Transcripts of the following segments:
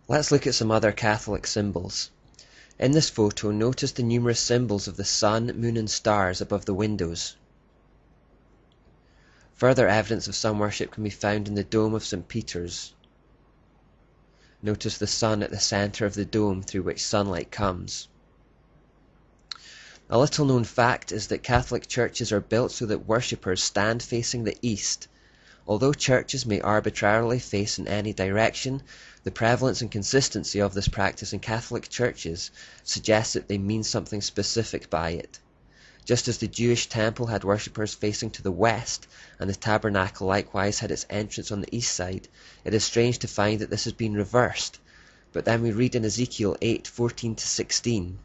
Let's look at some other Catholic symbols. In this photo, notice the numerous symbols of the sun, moon and stars above the windows. Further evidence of sun worship can be found in the dome of St. Peter's. Notice the sun at the center of the dome through which sunlight comes. A little known fact is that Catholic churches are built so that worshippers stand facing the east. Although churches may arbitrarily face in any direction, the prevalence and consistency of this practice in Catholic churches suggests that they mean something specific by it. Just as the Jewish temple had worshippers facing to the west, and the tabernacle likewise had its entrance on the east side, it is strange to find that this has been reversed. But then we read in Ezekiel 8:14-16,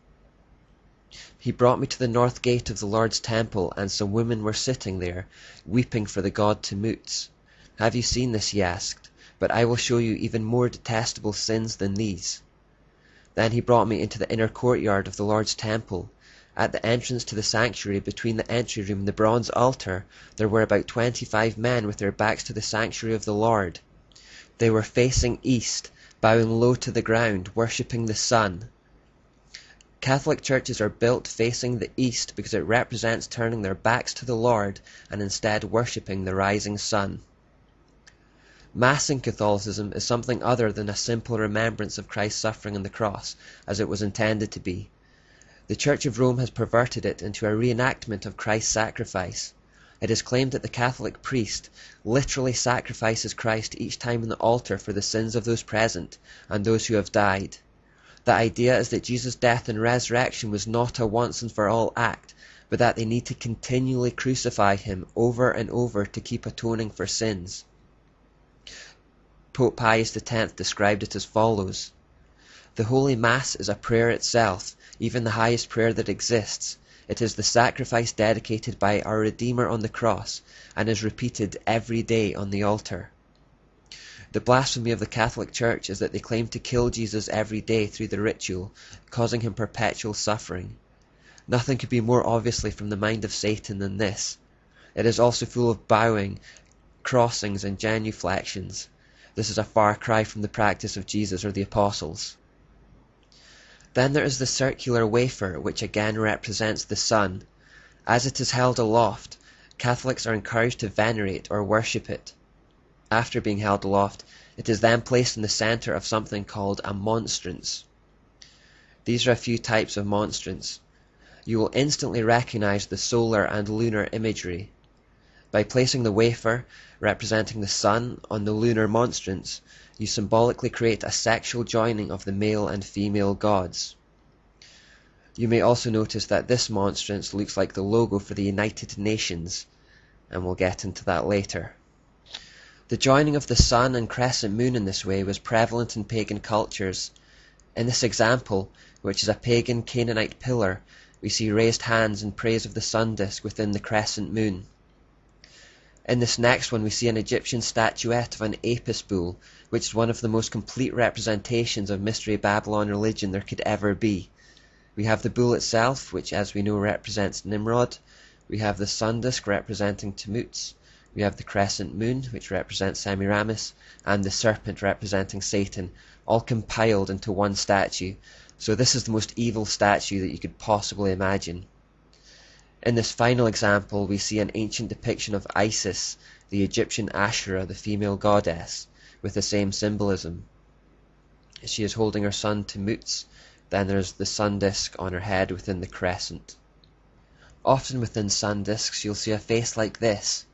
"He brought me to the north gate of the Lord's temple, and some women were sitting there, weeping for the god Tammuz. 'Have you seen this?' he asked. 'But I will show you even more detestable sins than these.' Then he brought me into the inner courtyard of the Lord's temple. At the entrance to the sanctuary, between the entry room and the bronze altar, there were about 25 men with their backs to the sanctuary of the Lord. They were facing east, bowing low to the ground, worshipping the sun." Catholic churches are built facing the east because it represents turning their backs to the Lord and instead worshipping the rising sun. Mass in Catholicism is something other than a simple remembrance of Christ's suffering on the cross, as it was intended to be. The Church of Rome has perverted it into a reenactment of Christ's sacrifice. It is claimed that the Catholic priest literally sacrifices Christ each time on the altar for the sins of those present and those who have died. The idea is that Jesus' death and resurrection was not a once and for all act, but that they need to continually crucify him over and over to keep atoning for sins. Pope Pius X described it as follows: "The Holy Mass is a prayer itself, even the highest prayer that exists. It is the sacrifice dedicated by our Redeemer on the cross, and is repeated every day on the altar." The blasphemy of the Catholic Church is that they claim to kill Jesus every day through the ritual, causing him perpetual suffering. Nothing could be more obviously from the mind of Satan than this. It is also full of bowing, crossings and genuflections. This is a far cry from the practice of Jesus or the apostles. Then there is the circular wafer, which again represents the sun. As it is held aloft, Catholics are encouraged to venerate or worship it. After being held aloft, it is then placed in the center of something called a monstrance. These are a few types of monstrance. You will instantly recognize the solar and lunar imagery. By placing the wafer, representing the sun, on the lunar monstrance, you symbolically create a sexual joining of the male and female gods. You may also notice that this monstrance looks like the logo for the United Nations, and we'll get into that later. The joining of the sun and crescent moon in this way was prevalent in pagan cultures. In this example, which is a pagan Canaanite pillar, we see raised hands in praise of the sun disk within the crescent moon. In this next one we see an Egyptian statuette of an Apis bull, which is one of the most complete representations of Mystery Babylon religion there could ever be. We have the bull itself, which as we know represents Nimrod. We have the sun disk representing Tammuz. We have the crescent moon, which represents Semiramis, and the serpent representing Satan, all compiled into one statue. So this is the most evil statue that you could possibly imagine. In this final example, we see an ancient depiction of Isis, the Egyptian Asherah, the female goddess, with the same symbolism. She is holding her son Tammuz. Then there's the sun disk on her head within the crescent. Often within sun disks, you'll see a face like this.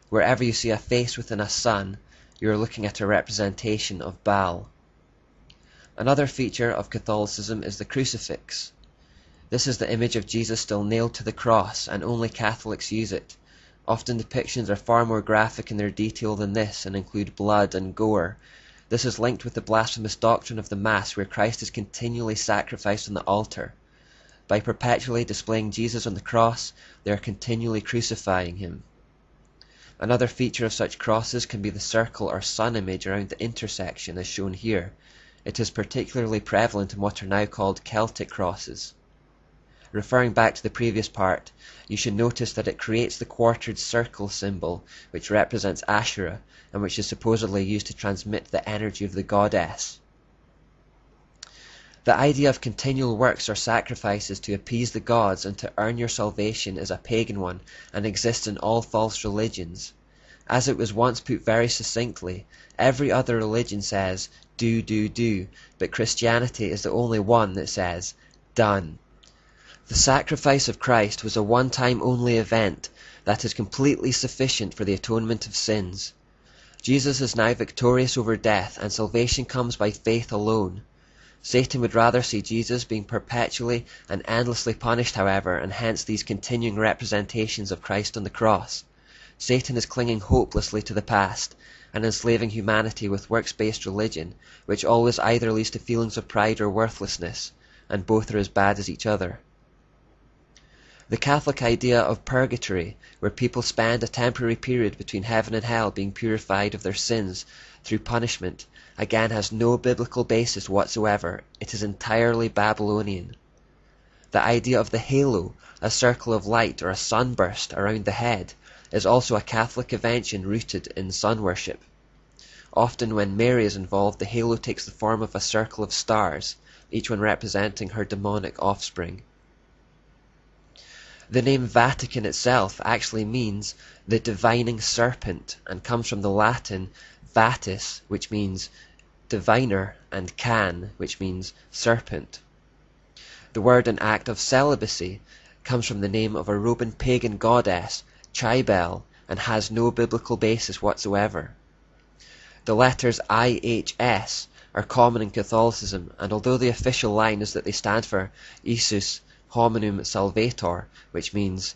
Wherever you see a face within a sun, you are looking at a representation of Baal. Another feature of Catholicism is the crucifix. This is the image of Jesus still nailed to the cross, and only Catholics use it. Often depictions are far more graphic in their detail than this and include blood and gore. This is linked with the blasphemous doctrine of the Mass, where Christ is continually sacrificed on the altar. By perpetually displaying Jesus on the cross, they are continually crucifying him. Another feature of such crosses can be the circle or sun image around the intersection, as shown here. It is particularly prevalent in what are now called Celtic crosses. Referring back to the previous part, you should notice that it creates the quartered circle symbol, which represents Asherah, and which is supposedly used to transmit the energy of the goddess. The idea of continual works or sacrifices to appease the gods and to earn your salvation is a pagan one and exists in all false religions. As it was once put very succinctly, every other religion says, do, do, but Christianity is the only one that says, done. The sacrifice of Christ was a one-time only event that is completely sufficient for the atonement of sins. Jesus is now victorious over death, and salvation comes by faith alone. Satan would rather see Jesus being perpetually and endlessly punished, however, and hence these continuing representations of Christ on the cross. Satan is clinging hopelessly to the past and enslaving humanity with works-based religion, which always either leads to feelings of pride or worthlessness, and both are as bad as each other. The Catholic idea of purgatory, where people spend a temporary period between heaven and hell being purified of their sins through punishment, again has no biblical basis whatsoever. It is entirely Babylonian. The idea of the halo, a circle of light or a sunburst around the head, is also a Catholic invention rooted in sun worship. Often when Mary is involved, the halo takes the form of a circle of stars, each one representing her demonic offspring. The name Vatican itself actually means the divining serpent and comes from the Latin vatis, which means diviner, and can, which means serpent. The word and act of celibacy comes from the name of a Roman pagan goddess, Cybele, and has no biblical basis whatsoever. The letters IHS are common in Catholicism, and although the official line is that they stand for Iesus Hominum Salvator, which means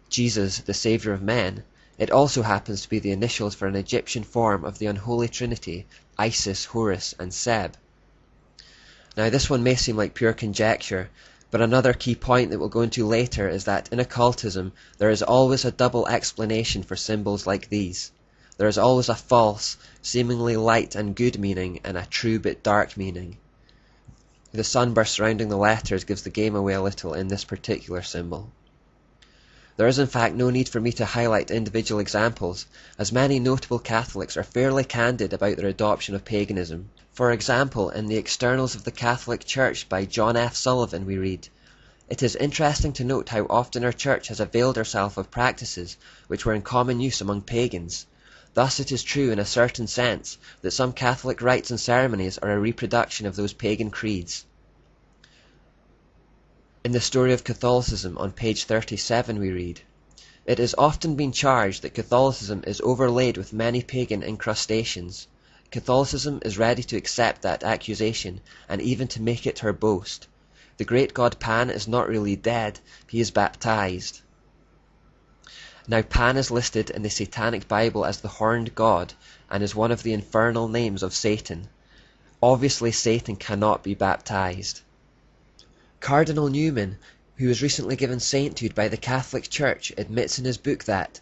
Jesus, the Saviour of men, it also happens to be the initials for an Egyptian form of the unholy trinity, Isis, Horus, and Seb. Now this one may seem like pure conjecture, but another key point that we'll go into later is that in occultism there is always a double explanation for symbols like these. There is always a false, seemingly light and good meaning, and a true but dark meaning. The sunburst surrounding the letters gives the game away a little in this particular symbol. There is in fact no need for me to highlight individual examples, as many notable Catholics are fairly candid about their adoption of paganism. For example, in The Externals of the Catholic Church by John F. Sullivan we read, "It is interesting to note how often our Church has availed herself of practices which were in common use among pagans. Thus it is true in a certain sense that some Catholic rites and ceremonies are a reproduction of those pagan creeds." In the Story of Catholicism on page 37 we read, "It has often been charged that Catholicism is overlaid with many pagan incrustations. Catholicism is ready to accept that accusation and even to make it her boast. The great god Pan is not really dead, he is baptized." Now Pan is listed in the Satanic Bible as the horned god and is one of the infernal names of Satan. Obviously Satan cannot be baptized. Cardinal Newman, who was recently given sainthood by the Catholic Church, admits in his book that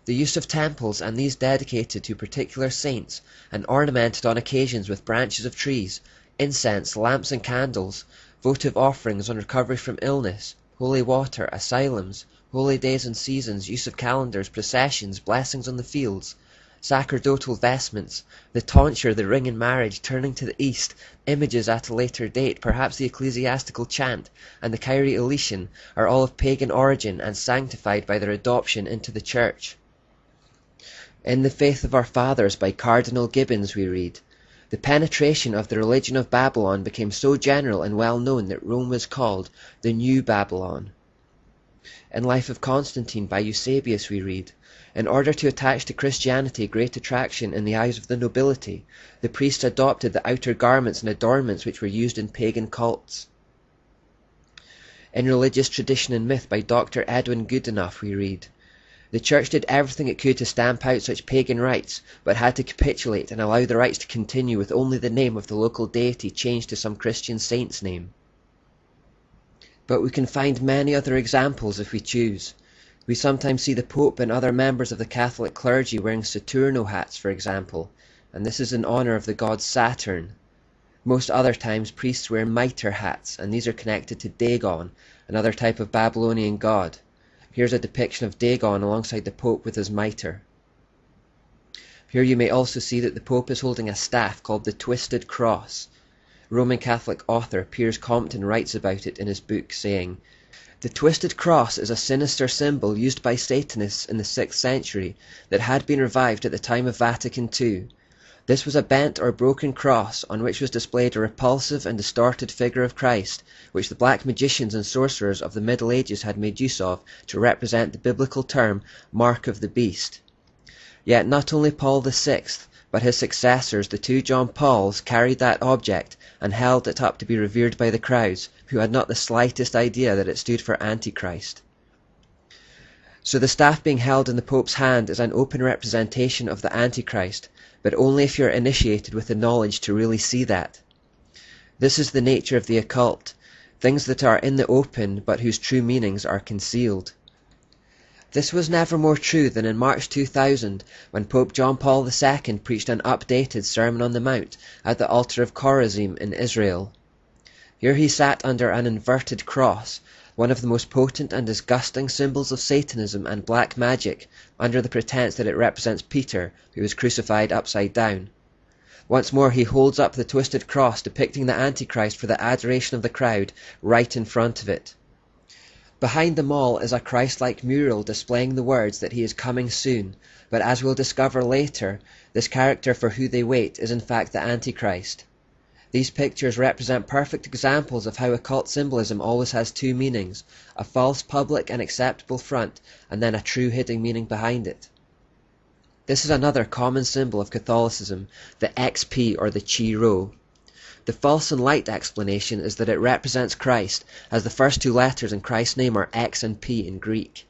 the use of temples and these dedicated to particular saints and ornamented on occasions with branches of trees, incense, lamps and candles, votive offerings on recovery from illness, holy water, asylums, holy days and seasons, use of calendars, processions, blessings on the fields, sacerdotal vestments, the tonsure, the ring in marriage, turning to the east, images at a later date, perhaps the ecclesiastical chant, and the Kyrie Eleison are all of pagan origin and sanctified by their adoption into the Church. In The Faith of Our Fathers by Cardinal Gibbons we read, "The penetration of the religion of Babylon became so general and well known that Rome was called the New Babylon." In Life of Constantine by Eusebius we read, "In order to attach to Christianity great attraction in the eyes of the nobility, the priests adopted the outer garments and adornments which were used in pagan cults." In Religious Tradition and Myth by Dr. Edwin Goodenough we read, "The Church did everything it could to stamp out such pagan rites, but had to capitulate and allow the rites to continue with only the name of the local deity changed to some Christian saint's name." But we can find many other examples if we choose. We sometimes see the Pope and other members of the Catholic clergy wearing Saturno hats, for example, and this is in honor of the god Saturn. Most other times priests wear mitre hats, and these are connected to Dagon, another type of Babylonian god. Here's a depiction of Dagon alongside the Pope with his mitre. Here you may also see that the Pope is holding a staff called the Twisted Cross. Roman Catholic author Piers Compton writes about it in his book, saying, "The twisted cross is a sinister symbol used by Satanists in the 6th century that had been revived at the time of Vatican II. This was a bent or broken cross on which was displayed a repulsive and distorted figure of Christ, which the black magicians and sorcerers of the Middle Ages had made use of to represent the biblical term Mark of the Beast." Yet not only Paul VI, but his successors, the 2 John Pauls, carried that object and held it up to be revered by the crowds, who had not the slightest idea that it stood for Antichrist. So the staff being held in the Pope's hand is an open representation of the Antichrist, but only if you're initiated with the knowledge to really see that. This is the nature of the occult, things that are in the open but whose true meanings are concealed. This was never more true than in March 2000, when Pope John Paul II preached an updated Sermon on the Mount at the altar of Chorazim in Israel. Here he sat under an inverted cross, one of the most potent and disgusting symbols of Satanism and black magic, under the pretense that it represents Peter, who was crucified upside down. Once more he holds up the twisted cross depicting the Antichrist for the adoration of the crowd right in front of it. Behind them all is a Christ-like mural displaying the words that he is coming soon, but as we'll discover later, this character for who they wait is in fact the Antichrist. These pictures represent perfect examples of how occult symbolism always has 2 meanings, a false public and acceptable front, and then a true hidden meaning behind it. This is another common symbol of Catholicism, the XP or the Chi Rho. The false and light explanation is that it represents Christ, as the first 2 letters in Christ's name are X and P in Greek.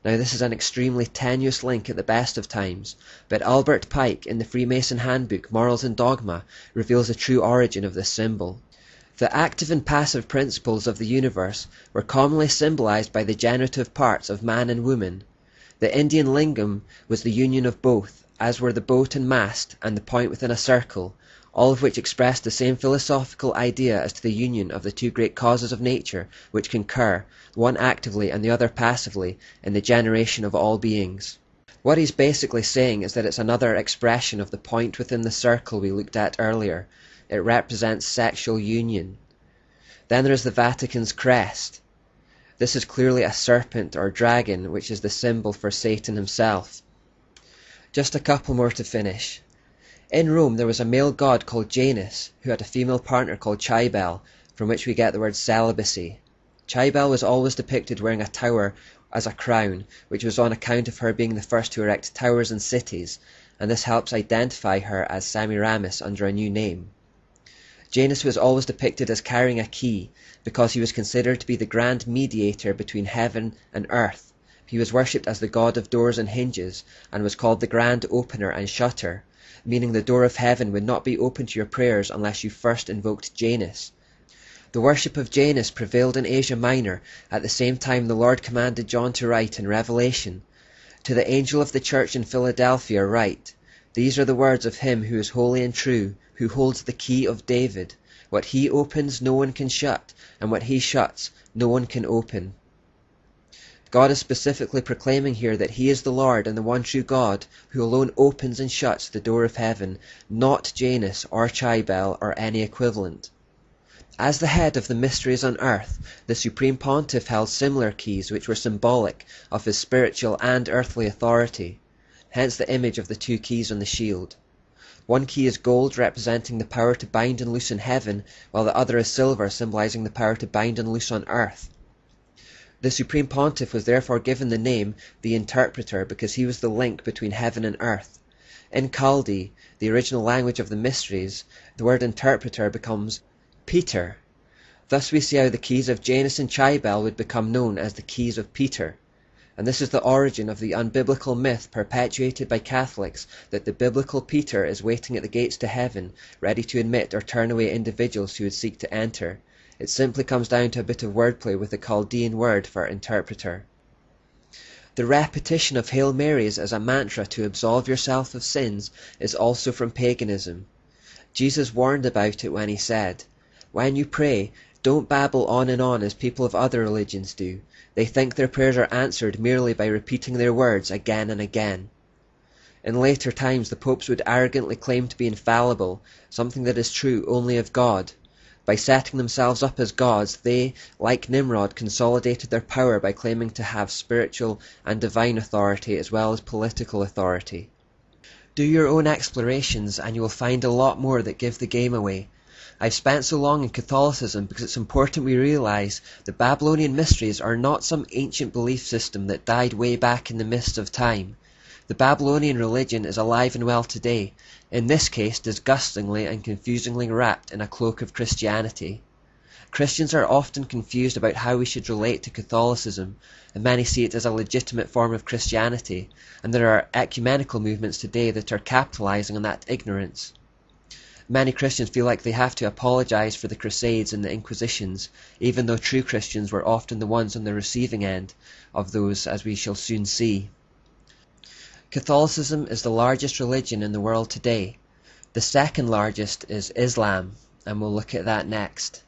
Now this is an extremely tenuous link at the best of times, but Albert Pike in the Freemason handbook Morals and Dogma reveals the true origin of this symbol. The active and passive principles of the universe were commonly symbolized by the generative parts of man and woman. The Indian lingam was the union of both, as were the boat and mast and the point within a circle, all of which expressed the same philosophical idea as to the union of the 2 great causes of nature which concur, one actively and the other passively, in the generation of all beings. What he's basically saying is that it's another expression of the point within the circle we looked at earlier. It represents sexual union. Then there is the Vatican's crest. This is clearly a serpent or dragon, which is the symbol for Satan himself. Just a couple more to finish. In Rome there was a male god called Janus, who had a female partner called Cybele, from which we get the word celibacy. Cybele was always depicted wearing a tower as a crown, which was on account of her being the first to erect towers in cities, and this helps identify her as Semiramis under a new name. Janus was always depicted as carrying a key, because he was considered to be the grand mediator between heaven and earth. He was worshipped as the god of doors and hinges, and was called the grand opener and shutter, meaning the door of heaven would not be open to your prayers unless you first invoked Janus. The worship of Janus prevailed in Asia Minor at the same time the Lord commanded John to write in Revelation, "To the angel of the church in Philadelphia write, These are the words of him who is holy and true, who holds the key of David. What he opens no one can shut, and what he shuts no one can open." God is specifically proclaiming here that he is the Lord and the one true God, who alone opens and shuts the door of heaven, not Janus or Cybele or any equivalent. As the head of the mysteries on earth, the Supreme Pontiff held similar keys which were symbolic of his spiritual and earthly authority, hence the image of the 2 keys on the shield. One key is gold, representing the power to bind and loose in heaven, while the other is silver, symbolizing the power to bind and loose on earth. The Supreme Pontiff was therefore given the name the Interpreter because he was the link between heaven and earth. In Chaldee, the original language of the mysteries, the word interpreter becomes Peter. Thus we see how the keys of Janus and Cybele would become known as the keys of Peter. And this is the origin of the unbiblical myth perpetuated by Catholics that the biblical Peter is waiting at the gates to heaven, ready to admit or turn away individuals who would seek to enter. It simply comes down to a bit of wordplay with the Chaldean word for interpreter. The repetition of Hail Marys as a mantra to absolve yourself of sins is also from paganism. Jesus warned about it when he said, "When you pray, don't babble on and on as people of other religions do. They think their prayers are answered merely by repeating their words again and again." In later times the popes would arrogantly claim to be infallible, something that is true only of God. By setting themselves up as gods, they, like Nimrod, consolidated their power by claiming to have spiritual and divine authority as well as political authority. Do your own explorations and you will find a lot more that give the game away. I've spent so long in Catholicism because it's important we realize the Babylonian mysteries are not some ancient belief system that died way back in the mist of time. The Babylonian religion is alive and well today, in this case disgustingly and confusingly wrapped in a cloak of Christianity. Christians are often confused about how we should relate to Catholicism, and many see it as a legitimate form of Christianity, and there are ecumenical movements today that are capitalizing on that ignorance. Many Christians feel like they have to apologize for the Crusades and the Inquisitions, even though true Christians were often the ones on the receiving end of those, as we shall soon see. Catholicism is the largest religion in the world today. The second largest is Islam, and we'll look at that next.